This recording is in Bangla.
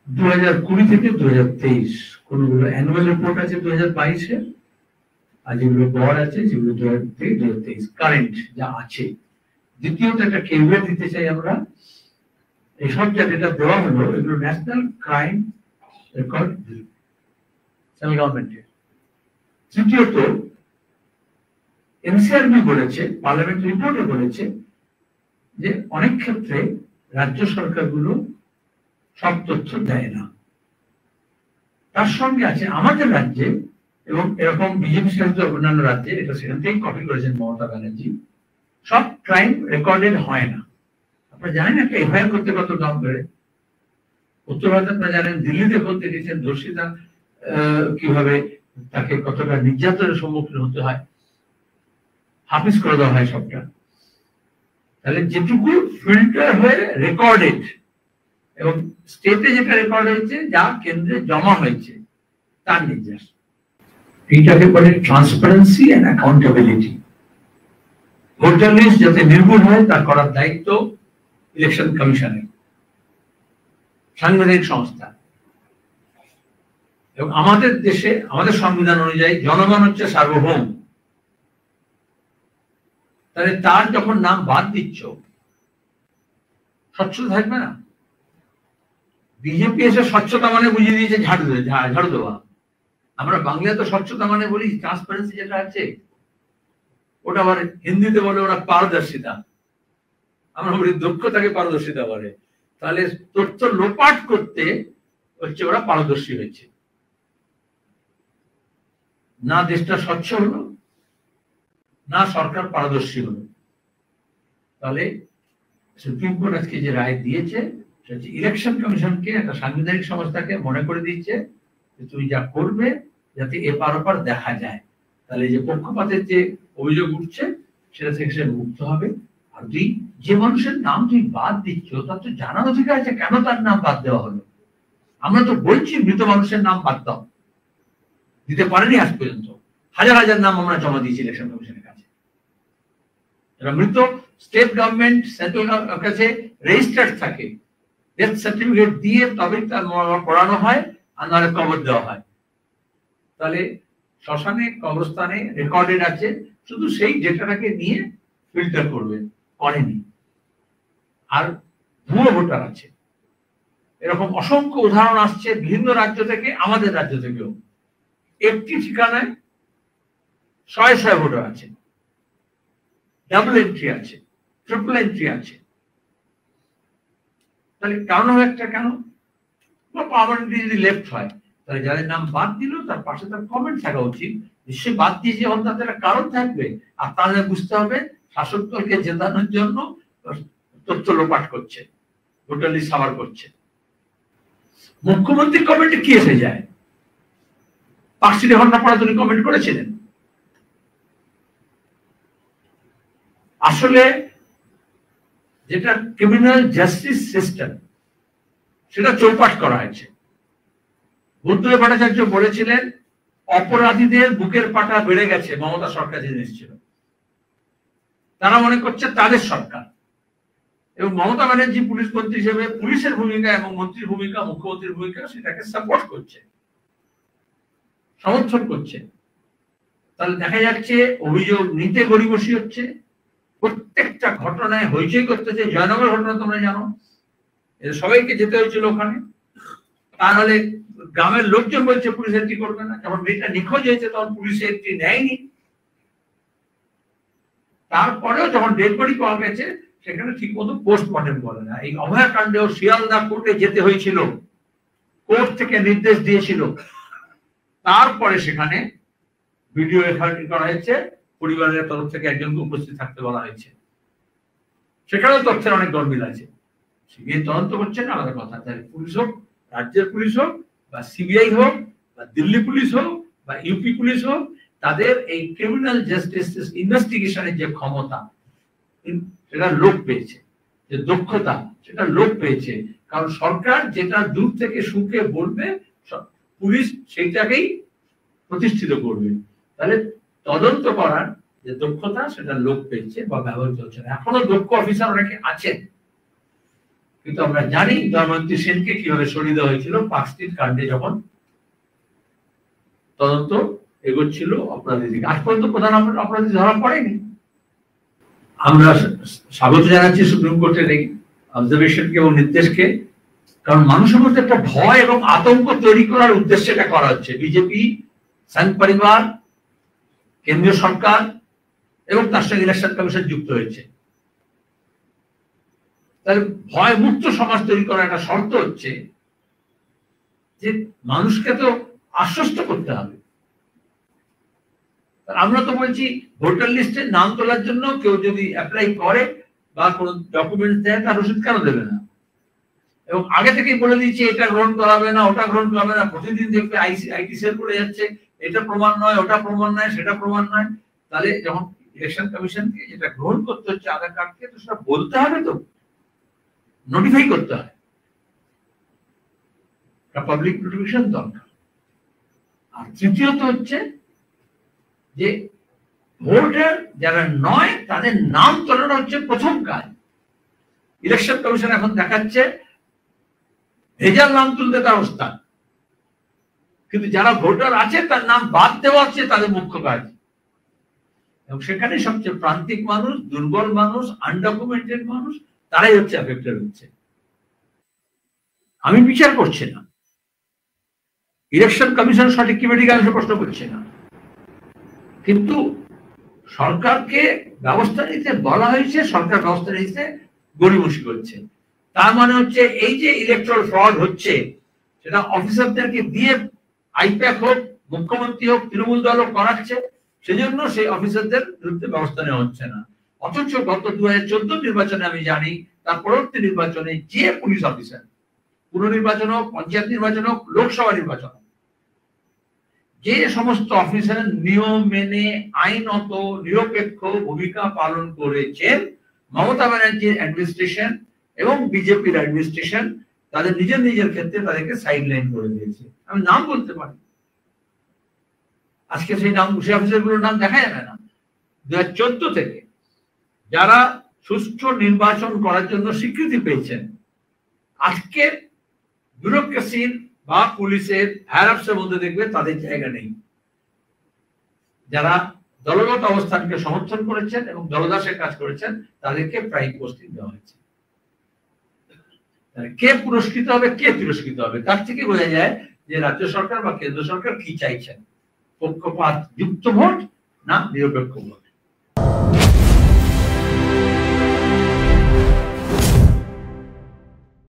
2020 থেকে 2023 কোনগুলো অ্যানুয়াল রিপোর্ট আছে 2022-এর, আর যেগুলো গড় আছে যেগুলো 2000 থেকে 2023 কারেন্ট যা আছে। দ্বিতীয়ত একটা কেভিয়েট দিতে চাই আমরা, এইসব যা ডেটা দেওয়া হলো এগুলো ন্যাশনাল ক্রাইম রেকর্ড সেন্ট্রাল গভর্নমেন্টের। তৃতীয়ত এনসিআরবি বলেছে, পার্লামেন্ট রিপোর্টে বলেছে যে অনেক ক্ষেত্রে রাজ্য সরকারগুলো সব তথ্য দেয় না। তার সঙ্গে আছে আমাদের রাজ্যে এবং এরকম বিজেপি শাসিত অন্যান্য রাজ্যে, এটা সেখান থেকেই কপি করেছেন মমতা ব্যানার্জি, সব ক্রাইম রেকর্ডেড হয় না। আপনারা জানেন একটা এফআইআর করতে কত দাম করে? উত্তর ভারতে আপনারা জানেন, দিল্লিতে করতে গেছেন দোষীরা কিভাবে তাকে কতটা নির্যাতনের সম্মুখীন হতে হয়, হাফিজ করে দেওয়া হয় সবটা। তাহলে যেটুকু ফিল্টার হয়ে রেকর্ডেড এবং স্টেটে যেটা রেকর্ড হয়েছে, যা কেন্দ্রে জমা হয়েছে, তার নির্দেশ। এইটাকে বলে transparency and accountability. Voter list যাতে নির্ভুল হয় তা করার দায়িত্ব ইলেকশন কমিশনের, সাংবিধানিক সংস্থা। এবং আমাদের দেশে আমাদের সংবিধান অনুযায়ী জনগণ হচ্ছে সার্বভৌম। তাহলে তার যখন নাম বাদ দিচ্ছ, স্বচ্ছতা থাকবে না। বিজেপি এসে স্বচ্ছতা মানে বুঝিয়ে দিয়েছে ঝাড়ু দেওয়া। আমরা বাংলায় তো স্বচ্ছতা মানে বলি ট্রান্সপারেন্সি যেটা আছে, ওটা আবার হিন্দিতে বলে ওরা পারদর্শিতা, আমরা বলি দক্ষতাকে পারদর্শিতা বলে। তাহলে তথ্য লোপাট করতে হচ্ছে ওরা পারদর্শী হয়েছে। না দেশটা স্বচ্ছ হলো, না সরকার পারদর্শী হলো। তাহলে সুপ্রিম কোর্ট আজকে যে রায় দিয়েছে সেটা হচ্ছে ইলেকশন কমিশনকে, একটা সাংবিধানিক সংস্থাকে মনে করে দিচ্ছে যে তুমি যা করবে যাতে এপার ওপার দেখা যায়। তাহলে যে পক্ষপাতের যে অভিযোগ উঠছে সেটা থেকে সে মুক্ত হবে। আর তুই যে মানুষের নাম তুই বাদ দিচ্ছ তার তো জানার অধিকার আছে কেন তার নাম বাদ দেওয়া হলো। আমরা তো বলছি মৃত মানুষের নাম বাদ দাও, দিতে পারেনি আজ পর্যন্ত। হাজার হাজার নাম আমরা জমা দিয়েছি ইলেকশন কমিশনের কাছে। যারা মৃত স্টেট গভর্নমেন্ট সেন্ট্রাল কাছে রেজিস্টার্ড থাকে, ডেথ সার্টিফিকেট দিয়ে তবে তার পড়ানো হয়, আর নাহলে কবর দেওয়া হয়। তাহলে শ্মশানে কবরস্থানে রেকর্ডেড আছে, শুধু সেই ডেটাটাকে নিয়ে ফিল্টার করবে, করেনি। আর ভুয়ো ভোটার আছে, এরকম অসংখ্য উদাহরণ আসছে বিভিন্ন রাজ্য থেকে, আমাদের রাজ্য থেকেও। একটি ঠিকানায় শয়ে শয়ে ভোটার আছে, ডাবল এন্ট্রি আছে, ট্রিপল এন্ট্রি আছে। তাহলে কারণ হবে একটা, কেন পার্মানেন্টলি যদি লেফট হয়, তাহলে যাদের নাম বাদ দিল তার পাশে তার কমেন্ট থাকা উচিত, সে বাদ দিয়েছে তার একটা কারণ থাকবে। আর তাহলে বুঝতে হবে শাসক দলকে জেতানোর জন্য তথ্য লোপাট করছে, ভোটার লিস্ট সাবার করছে। মুখ্যমন্ত্রী কমেন্টে কি এসে যায়? পার্সিটি ঘটনা পড়া তিনি কমেন্ট করেছিলেন। আসলে যেটা ক্রিমিনাল জাস্টিস সিস্টেম সেটা চৌপাট করা হয়েছে। বুদ্ধদেব ভট্টাচার্য বলেছিলেন অপরাধীদের বুকের পাটা বেড়ে গেছে মমতা সরকার যে এসেছিল, তারা মনে করছে তাদের সরকার। এবং মমতা ব্যানার্জি পুলিশ মন্ত্রী হিসেবে পুলিশের ভূমিকা এবং মন্ত্রীর ভূমিকা, মুখ্যমন্ত্রীর ভূমিকা, সেটাকে সাপোর্ট করছে, সমর্থন করছে। তাহলে দেখা যাচ্ছে অভিযোগ নিতে গড়িমসি হচ্ছে, প্রত্যেকটা ঘটনায় হইচই করতেছে। জয়নগর ঘটনা তোমরা জানো, সবাইকে যেতে হয়েছিল ওখানে। তাহলে গ্রামের লোকজন বলছে পুলিশ এন্ট্রি করবে না। যখন মেয়েটা নিখোঁজ হয়েছে তখন পুলিশ এন্ট্রি নেয়নি। তারপরেও যখন ডেড বডি পাওয়া গেছে সেখানে ঠিক মতো পোস্টমর্টেম করে না। এই অভয়াকাণ্ডেও শিয়ালদা কোর্টে যেতে হয়েছিল, কোর্ট থেকে নির্দেশ দিয়েছিল। তারপরে সেখানে ভিডিও রেকর্ডিং করা হয়েছে, পরিবারের তরফ থেকে একজনকে উপস্থিত থাকতে বলা হয়েছে। সেখানেও তথ্যের অনেক গরমিল আছে। সিবিআই তদন্ত করছেন আলাদা কথা, তাই পুলিশ হোক, রাজ্যের পুলিশ হোক, বা সিবিআই হোক, বা দিল্লি পুলিশ হোক, বা ইউপি পুলিশ হোক, তাদের এই ক্রিমিনাল জাস্টিস ইনভেস্টিগেশনের যে ক্ষমতা সেটা লোপ পেয়েছে, যে দক্ষতা সেটা লোপ পেয়েছে। কারণ সরকার যেটা দূর থেকে শুনকে বলবে, পুলিশ সেইটাকেই প্রতিষ্ঠিত করবে। তাহলে তদন্ত করার যে দক্ষতা সেটা লোপ পেয়েছে বা ব্যবহার চলছে না। এখনো দক্ষ অফিসার অনেকে আছেন, কিন্তু আমরা জানি দময়ন্তী সেনকে কিভাবে সরিয়ে দেওয়া হয়েছিল পার্ক স্ট্রিট কাণ্ডে যখন তদন্ত এগোচ্ছিল অপরাধী দিকে। আজ পর্যন্ত প্রধান অপরাধী ধরা পড়েনি। আমরা স্বাগত জানাচ্ছি সুপ্রিম কোর্টের এই অবজারভেশনকে এবং নির্দেশকে, কারণ মানুষের মধ্যে একটা ভয় এবং আতঙ্ক তৈরি করার উদ্দেশ্যে এটা করা হচ্ছে। বিজেপি, সংঘ পরিবার, কেন্দ্রীয় সরকার এবং তার সঙ্গে ইলেকশন কমিশন যুক্ত হয়েছে। তাহলে ভয় মুক্ত সমাজ তৈরি করার একটা শর্ত হচ্ছে যে মানুষকে তো আশ্বস্ত করতে হবে। আমরা তো বলছি ভোটার লিস্টে নাম তোলার জন্য কেউ যদি অ্যাপ্লাই করে বা কোন ডকুমেন্ট দেয় তার রসিদ কেন দেবে না, এবং আগে থেকেই বলে দিয়েছে এটা গ্রহণ করা হবে না, ওটা গ্রহণ করা হবে না। প্রতিদিন দেখবে আইটি সেল করে যাচ্ছে, এটা প্রমাণ নয়, ওটা প্রমাণ নয়, সেটা প্রমাণ নয়। তাহলে যখন ইলেকশন কমিশনকে যেটা গ্রহণ করতে হচ্ছে আধার কার্ডকে, তো সেটা বলতে হবে, তো নোটিফাই করতে হয়, পাবলিক নোটিফিকেশন দরকার। আর তৃতীয়ত হচ্ছে যে ভোটার যারা নয় তাদের নাম তোলানো হচ্ছে প্রথম কাজ। ইলেকশন কমিশন এখন দেখাচ্ছে ভেজাল নাম তুলতে তার অবস্থা, কিন্তু যারা ভোটার আছে তার নাম বাদ দেওয়া হচ্ছে তাদের মুখ্য কাজ। এবং সেখানে সবচেয়ে প্রান্তিক মানুষ, দুর্বল মানুষ, আনডকুমেন্টেড মানুষ, তারাই হচ্ছে এফেক্টেড হচ্ছে। আমি বিচার করছি না, ইলেকশন কমিশন সঠিক কি বেঠিক আমি প্রশ্ন করছি না, কিন্তু সরকারকে ব্যবস্থা নিতে বলা হয়েছে, সরকার ব্যবস্থা নিতে গড়িমসি করছে। তার মানে হচ্ছে এই যে ইলেকট্রাল ফ্রড হচ্ছে সেটা অফিসারদেরকে দিয়ে আইপ্যাক হোক, মুখ্যমন্ত্রী হোক, তৃণমূল দল হোক করাচ্ছে, সেজন্য সেই অফিসারদের বিরুদ্ধে ব্যবস্থা নেওয়া হচ্ছে না। অথচ গত 2014 নির্বাচনে আমি জানি, তার পরবর্তী নির্বাচনে যে পুলিশ অফিসার, পুর নির্বাচন হোক, পঞ্চায়েত নির্বাচন হোক, লোকসভা নির্বাচন হোক, যে সমস্ত অফিসার নিয়ম মেনে আইনত নিরপেক্ষ ভূমিকা পালন করেছেন, মমতা ব্যানার্জির অ্যাডমিনিস্ট্রেশন এবং বিজেপির অ্যাডমিনিস্ট্রেশন তাদের নিজের নিজের ক্ষেত্রে তাদেরকে সাইডলাইন করে দিয়েছে। আমি নাম বলতে পারি, আজকে সেই নাম, সেই অফিসারগুলোর নাম দেখা যাবে না। 2014 থেকে যারা সুষ্ঠু নির্বাচন করার জন্য স্বীকৃতি পেয়েছেন, আজকে ব্যুরোক্রেসির বা পুলিশের হ্যারাসের মধ্যে দেখবে তাদের জায়গা নেই। যারা দলগত অবস্থানকে সমর্থন করেছেন এবং দলদাসের কাজ করেছেন তাদেরকে প্রাইম পোস্টিং দেওয়া হয়েছে। কে পুরস্কৃত হবে, কে তিরস্কৃত হবে, তার থেকে বোঝা যায় যে রাজ্য সরকার বা কেন্দ্র সরকার কি চাইছেন, পক্ষপাত যুক্ত ভোট না নিরপেক্ষ ভোট।